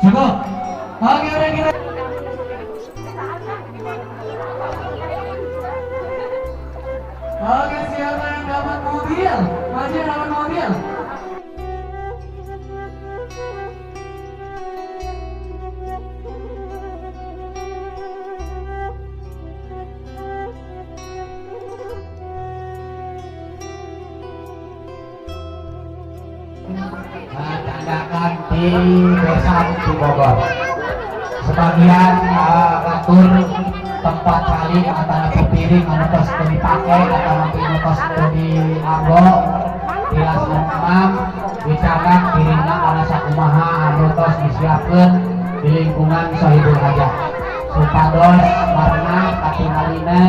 Cukup. Oke, udah kita. Oke, siapa yang dapat mobil? Maju yang dapat mobil. Candakan di desa di Bogor. Sebagian ngatur tempat salin antara sepiring anu tos teu dipake atau mungkin tos teu dianggo dilaksanakan dicadak dirinya kana sakumaha anu tos disiapkeun di lingkungan Sohibul Hajat supados warna katingalina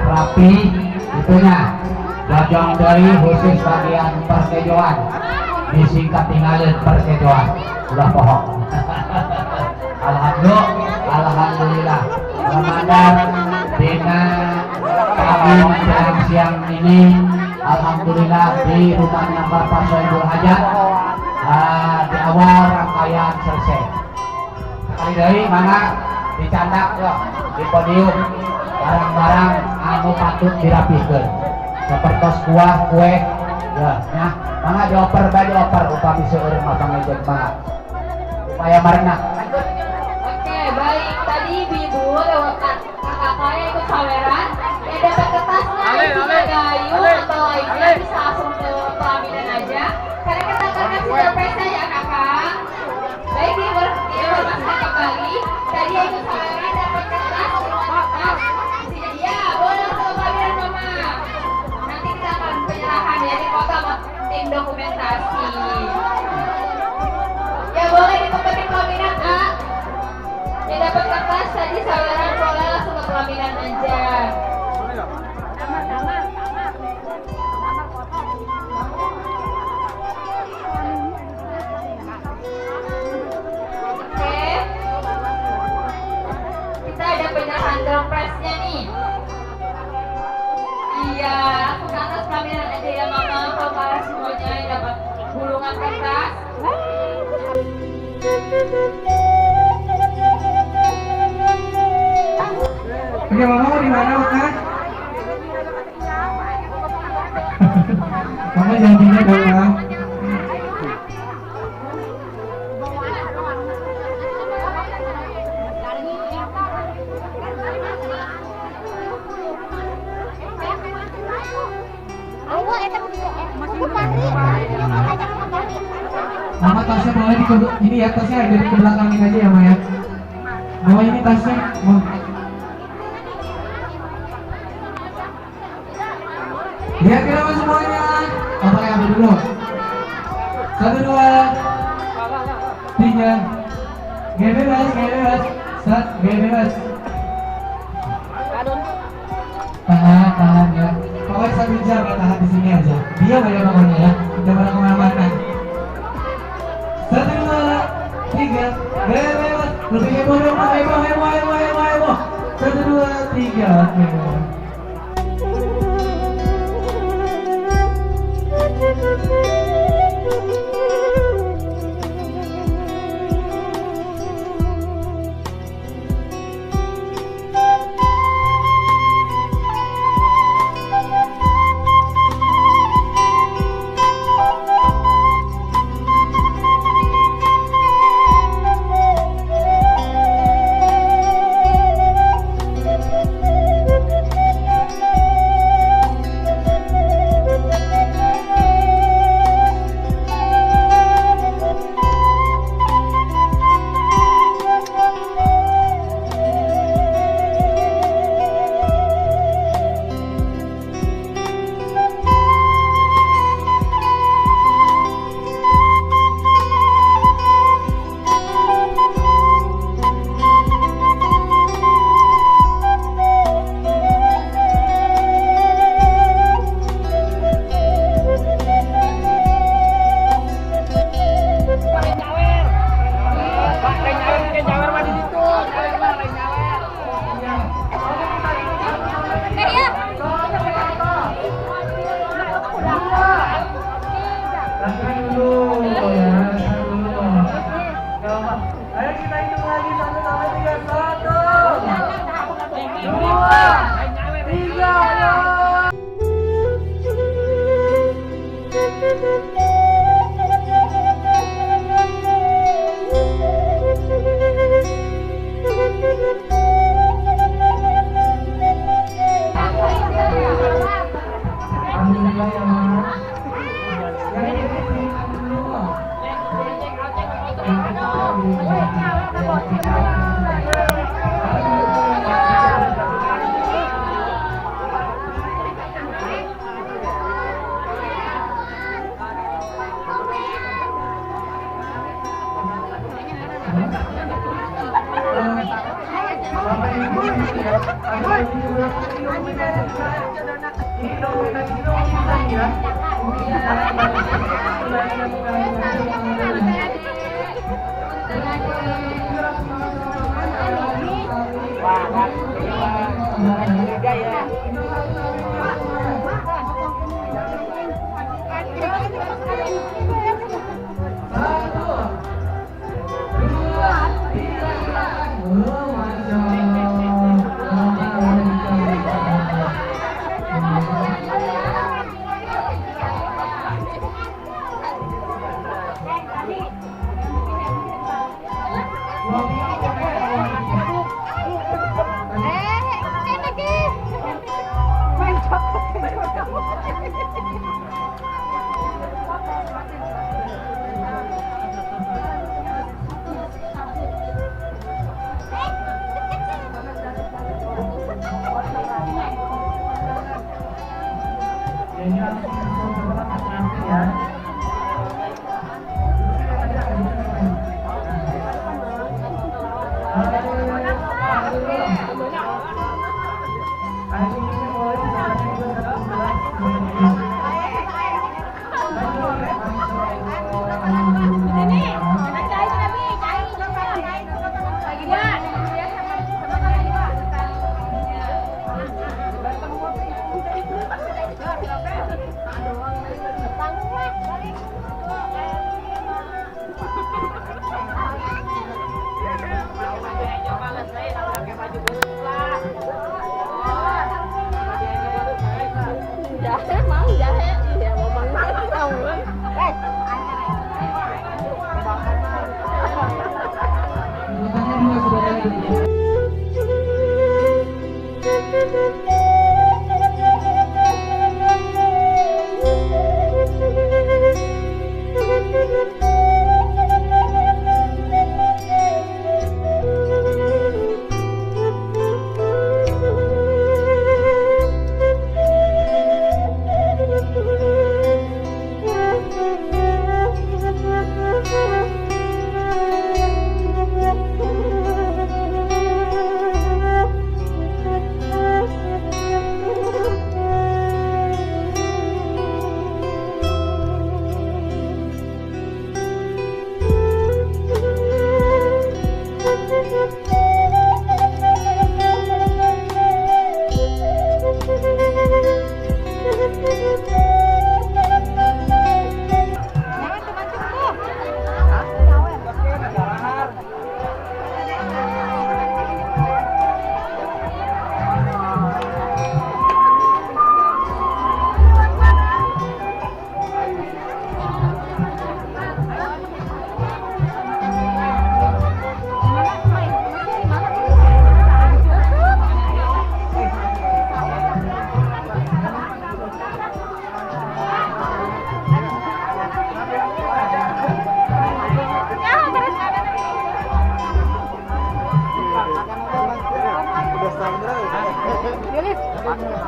rapi itunya jajang dari khusus bagian persejoan disingkat tinggalin persejoan udah pohon. Alhamdulillah Ramadan dina kami siang ini alhamdulillah di rumahnya Bapak Sohibul Hajat di awal rangkaian selesai. Sekali dari mana dicandak yo di podium barang-barang anu patut dirapihkeun seperti kuah kue ya mana dioper upami seueur mah pangejeun mah upaya marena. Oke, baik. Tadi ibu-ibu lewat kakak-kakak yang ikut saweran yang dapat kertasnya isinya gayu atau lainnya bisa langsung ke pelaminan aja karena kita akan kasih surprise ya kakak. Baik, diinformasikan kembali tadi yang ikut saweran dapat kertas isinya iya boleh langsung ke pelaminan mama. Nanti kita akan penyerahan ya di kota tim dokumentasi. Ya boleh ditempatin pelaminan A. Yang dapat kertas tadi saweran boleh langsung ke pelaminan aja. Oke. Kita ada penyerahan dompetnya nih. Iya, langsung ke atas pelaminan aja ya mama. Para semuanya yang dapat gulungan kertas. Oke, mama mau di mana, Mama? Mama janjinya dong, Mama. Mama tasnya boleh ini ya, tasnya ada di belakangin aja ya, Maya. Mama ini tasnya, mau. Lihat kira semuanya. Apa yang ambil dulu? 1, 2, 3. Bebas. Bebas. Tahan ya. Pokoknya 1 jam ya, tahan di sini aja. Dia banyak pokoknya ya. Jangan kemana-mana. 1, 2, 3. Bebas. Lebih heboh. 1, 2, 3. Oke.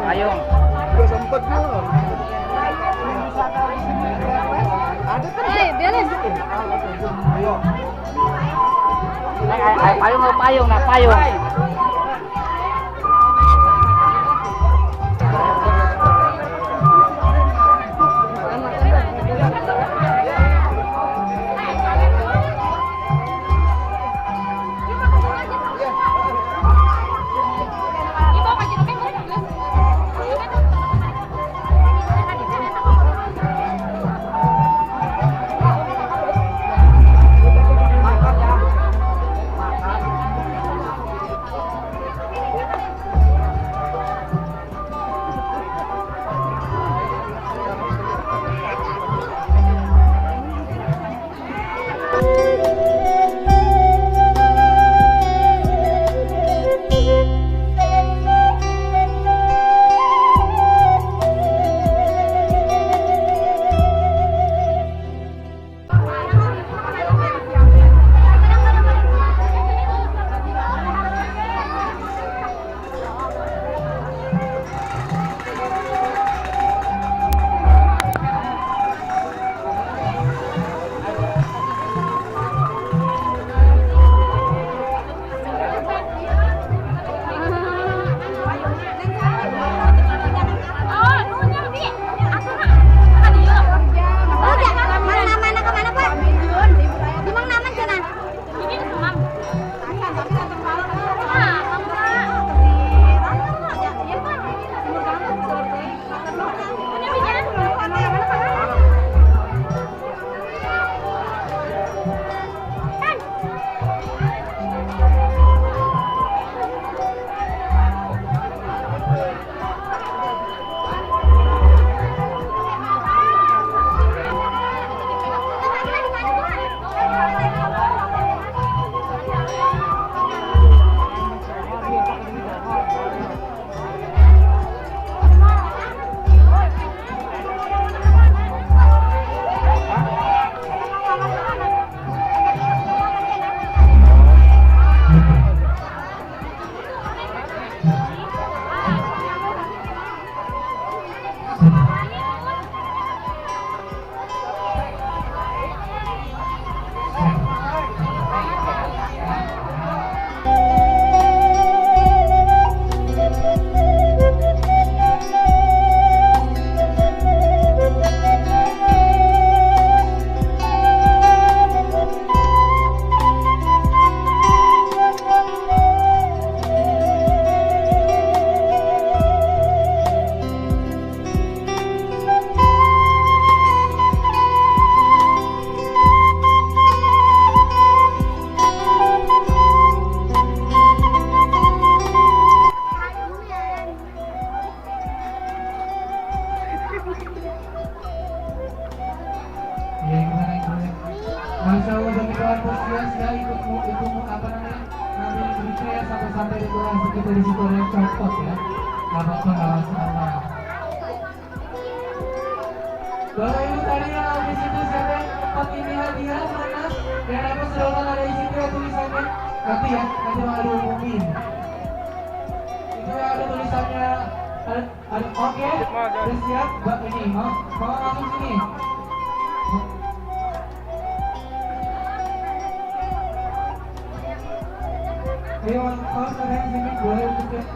Payung. Udah sempet belum? Ada kan? Beres. Ayo. Payung, nah payung. ikut apa namanya ngambil berita sampai dekorasi kita di situ ada copot ya. Gak apa-apa, gak masalah. Bapak Ibu tadi yang habis itu siapa yang dapat ini hadiah mana? Yang dapat sedotan ada di situ ya tulisannya. Nanti ya, nanti mau ada umumin. Itu yang ada tulisannya. Oke, udah siap. Mbak ini mau masuk sini. Ayo, kalau kalian sini boleh untuk